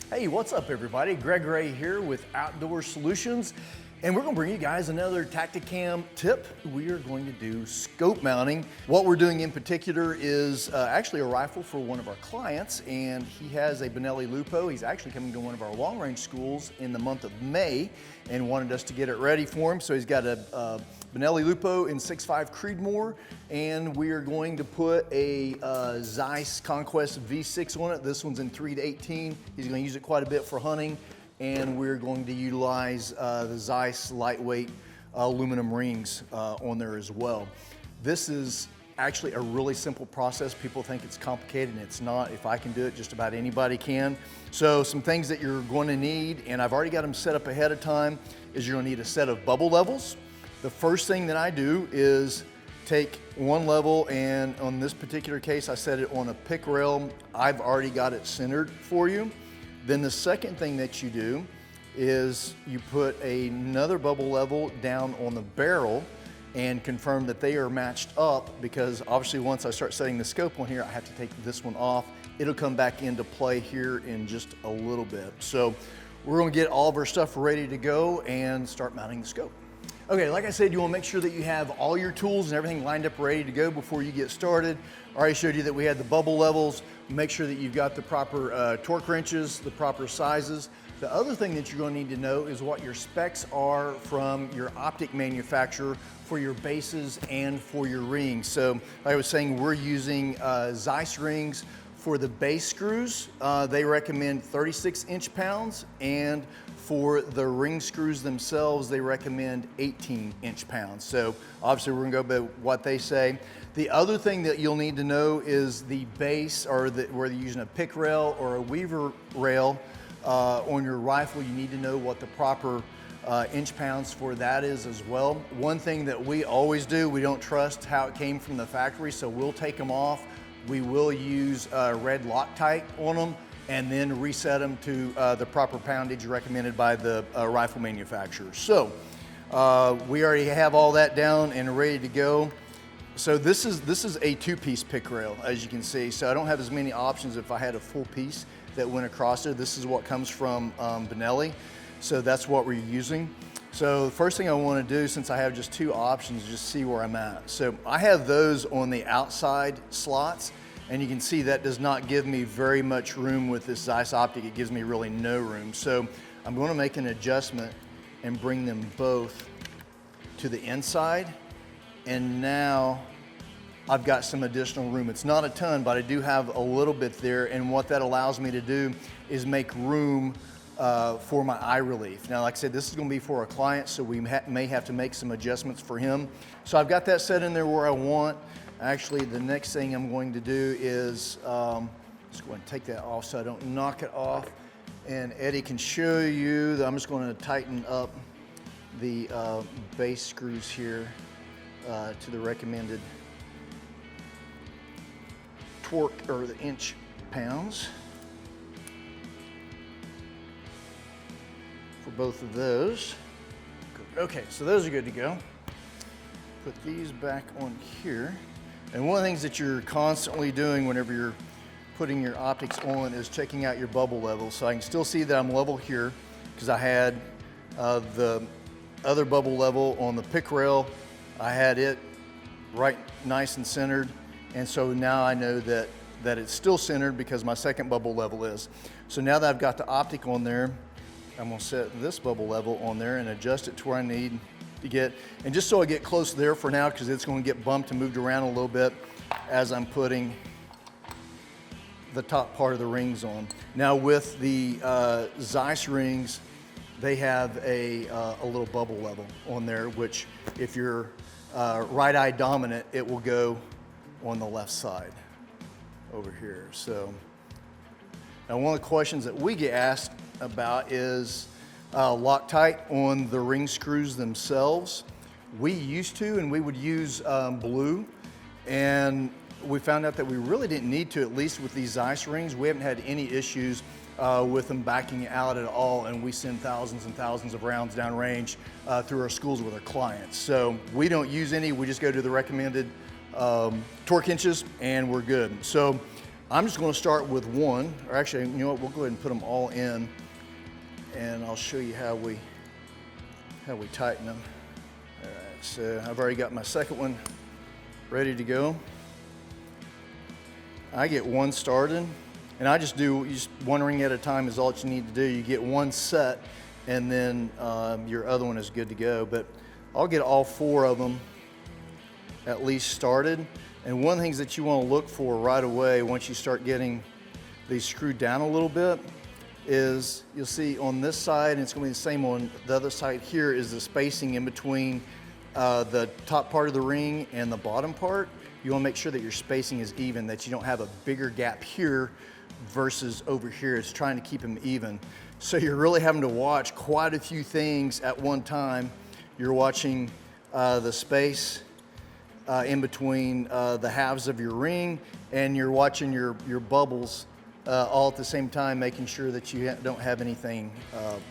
Hey, what's up everybody? Greg Ray here with Outdoor Solutions, and we're gonna bring you guys another Tactacam tip. We are going to do scope mounting. What we're doing in particular is actually a rifle for one of our clients, and he has a Benelli Lupo. He's actually coming to one of our long range schools in the month of May and wanted us to get it ready for him. So he's got a Benelli Lupo in 6.5 Creedmoor, and we are going to put a Zeiss Conquest V6 on it. This one's in 3-18. He's going to use it quite a bit for hunting, and we're going to utilize the Zeiss lightweight aluminum rings on there as well. This is actually a really simple process. People think it's complicated, and it's not. If I can do it, just about anybody can. So some things that you're going to need, and I've already got them set up ahead of time, is you're going to need a set of bubble levels. The first thing that I do is take one level, and on this particular case, I set it on a pick rail. I've already got it centered for you. Then the second thing that you do is you put another bubble level down on the barrel and confirm that they are matched up, because obviously once I start setting the scope on here, I have to take this one off. It'll come back into play here in just a little bit. So we're gonna get all of our stuff ready to go and start mounting the scope. Okay, like I said, you want to make sure that you have all your tools and everything lined up ready to go before you get started. I already showed you that we had the bubble levels. Make sure that you've got the proper torque wrenches, the proper sizes. The other thing that you're going to need to know is what your specs are from your optic manufacturer for your bases and for your rings. So like I was saying, we're using Zeiss rings for the base screws. They recommend 36 inch-pounds, and for the ring screws themselves, they recommend 18 inch-pounds. So obviously we're gonna go by what they say. The other thing that you'll need to know is the base, or whether you're using a pick rail or a weaver rail on your rifle, you need to know what the proper inch-pounds for that is as well. One thing that we always do, we don't trust how it came from the factory, so we'll take them off. We will use red Loctite on them and then reset them to the proper poundage recommended by the rifle manufacturer. So we already have all that down and ready to go. So this is a two-piece pick rail, as you can see. So I don't have as many options if I had a full piece that went across there. This is what comes from Benelli. So that's what we're using. So the first thing I want to do, since I have just two options, is just see where I'm at. So I have those on the outside slots, and you can see that does not give me very much room with this Zeiss optic. It gives me really no room. So I'm going to make an adjustment and bring them both to the inside, and now I've got some additional room. It's not a ton, but I do have a little bit there, and what that allows me to do is make room for my eye relief. Now, like I said, this is going to be for a client, so we may have to make some adjustments for him. So I've got that set in there where I want. Actually, the next thing I'm going to do is just go ahead and take that off so I don't knock it off. And Eddie can show you that I'm just going to tighten up the base screws here to the recommended torque, or the inch-pounds. For both of those. Okay, so those are good to go. Put these back on here. And one of the things that you're constantly doing whenever you're putting your optics on is checking out your bubble levels. So I can still see that I'm level here because I had the other bubble level on the pick rail. I had it right nice and centered. And so now I know that it's still centered because my second bubble level is. So now that I've got the optic on there, I'm gonna set this bubble level on there and adjust it to where I need to get. And just so I get close there for now, because it's gonna get bumped and moved around a little bit as I'm putting the top part of the rings on. Now with the Zeiss rings, they have a little bubble level on there, which if you're right eye dominant, it will go on the left side over here. So now one of the questions that we get asked about is Loctite on the ring screws themselves. We used to, and we would use blue, and we found out that we really didn't need to, at least with these Zeiss rings. We haven't had any issues with them backing out at all, and we send thousands and thousands of rounds downrange through our schools with our clients. So we don't use any, we just go to the recommended torque inches and we're good. So I'm just going to start with one, or actually, you know what, we'll go ahead and put them all in, and I'll show you how we tighten them. All right, so I've already got my second one ready to go. I get one started, and I just do just one ring at a time is all that you need to do. You get one set, and then your other one is good to go. But I'll get all 4 of them at least started. And one of the things that you want to look for right away once you start getting these screwed down a little bit is you'll see on this side, and it's going to be the same on the other side here, is the spacing in between the top part of the ring and the bottom part. You want to make sure that your spacing is even, that you don't have a bigger gap here versus over here. It's trying to keep them even. So you're really having to watch quite a few things at one time. You're watching the space in between the halves of your ring, and you're watching your bubbles all at the same time, making sure that you don't have anything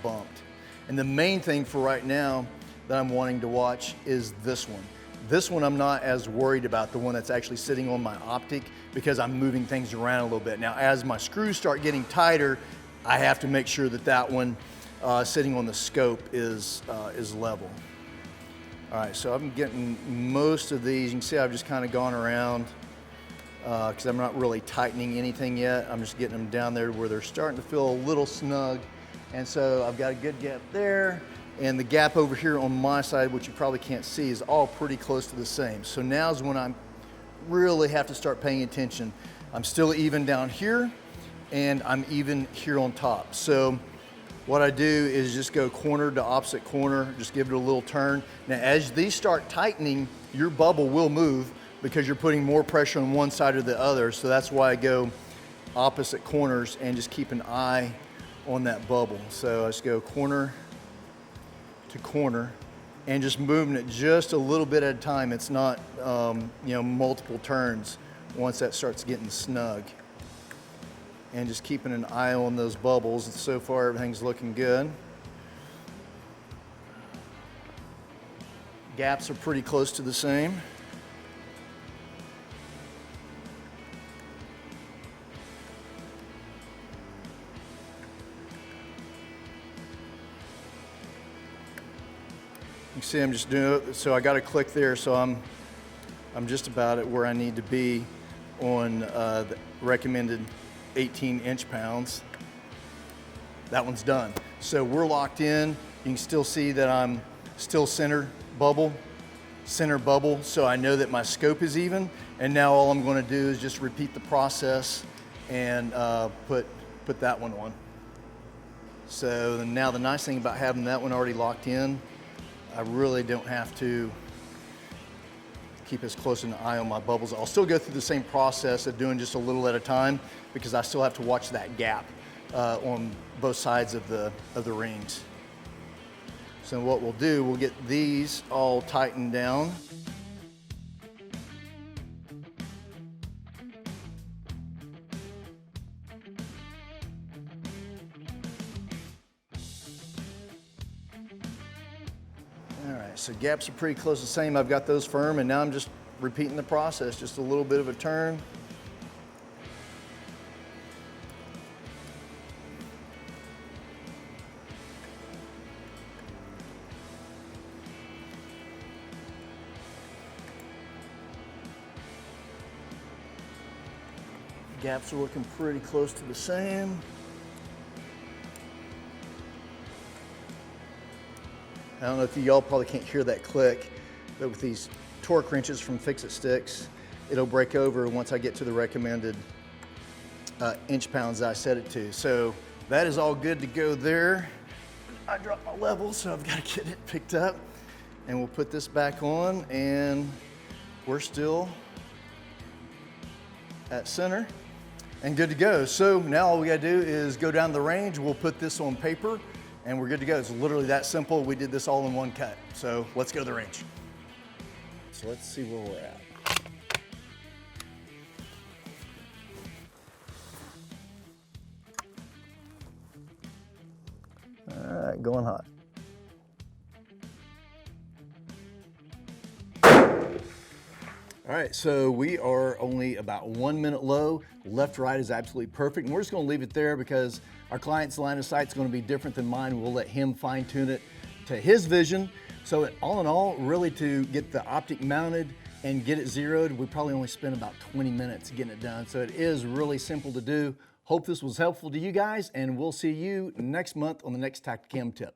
bumped. And the main thing for right now that I'm wanting to watch is this one. This one I'm not as worried about, the one that's actually sitting on my optic, because I'm moving things around a little bit. Now, as my screws start getting tighter, I have to make sure that that one sitting on the scope is level. All right, so I'm getting most of these. You can see I've just kind of gone around because I'm not really tightening anything yet. I'm just getting them down there where they're starting to feel a little snug. And so I've got a good gap there. And the gap over here on my side, which you probably can't see, is all pretty close to the same. So now's when I really have to start paying attention. I'm still even down here, and I'm even here on top. So what I do is just go corner to opposite corner, just give it a little turn. Now, as these start tightening, your bubble will move because you're putting more pressure on one side or the other. So that's why I go opposite corners and just keep an eye on that bubble. So I just go corner to corner and just moving it just a little bit at a time. It's not, multiple turns once that starts getting snug. And just keeping an eye on those bubbles. And so far, everything's looking good. Gaps are pretty close to the same. You see I'm just doing it, so I got to click there, so I'm just about at where I need to be on the recommended 18 inch-pounds. That one's done. So we're locked in. You can still see that I'm still center bubble, so I know that my scope is even. And now all I'm going to do is just repeat the process and put that one on. So now the nice thing about having that one already locked in, I really don't have to keep as close an eye on my bubbles. I'll still go through the same process of doing just a little at a time, because I still have to watch that gap on both sides of the rings. So what we'll do, we'll get these all tightened down. All right, so gaps are pretty close to the same. I've got those firm, and now I'm just repeating the process, just a little bit of a turn. Gaps are looking pretty close to the same. I don't know if y'all probably can't hear that click, but with these torque wrenches from Fix-It Sticks, it'll break over once I get to the recommended inch-pounds that I set it to. So that is all good to go there. I dropped my level, so I've got to get it picked up. And we'll put this back on, and we're still at center and good to go. So now all we gotta do is go down the range. We'll put this on paper and we're good to go. It's literally that simple. We did this all in one cut. So let's go to the range. So let's see where we're at. All right, going hot. All right, so we are only about 1 minute low. Left, right is absolutely perfect. And we're just gonna leave it there because our client's line of sight is gonna be different than mine. We'll let him fine tune it to his vision. So all in all, really to get the optic mounted and get it zeroed, we probably only spent about 20 minutes getting it done. So it is really simple to do. Hope this was helpful to you guys, and we'll see you next month on the next Tactacam tip.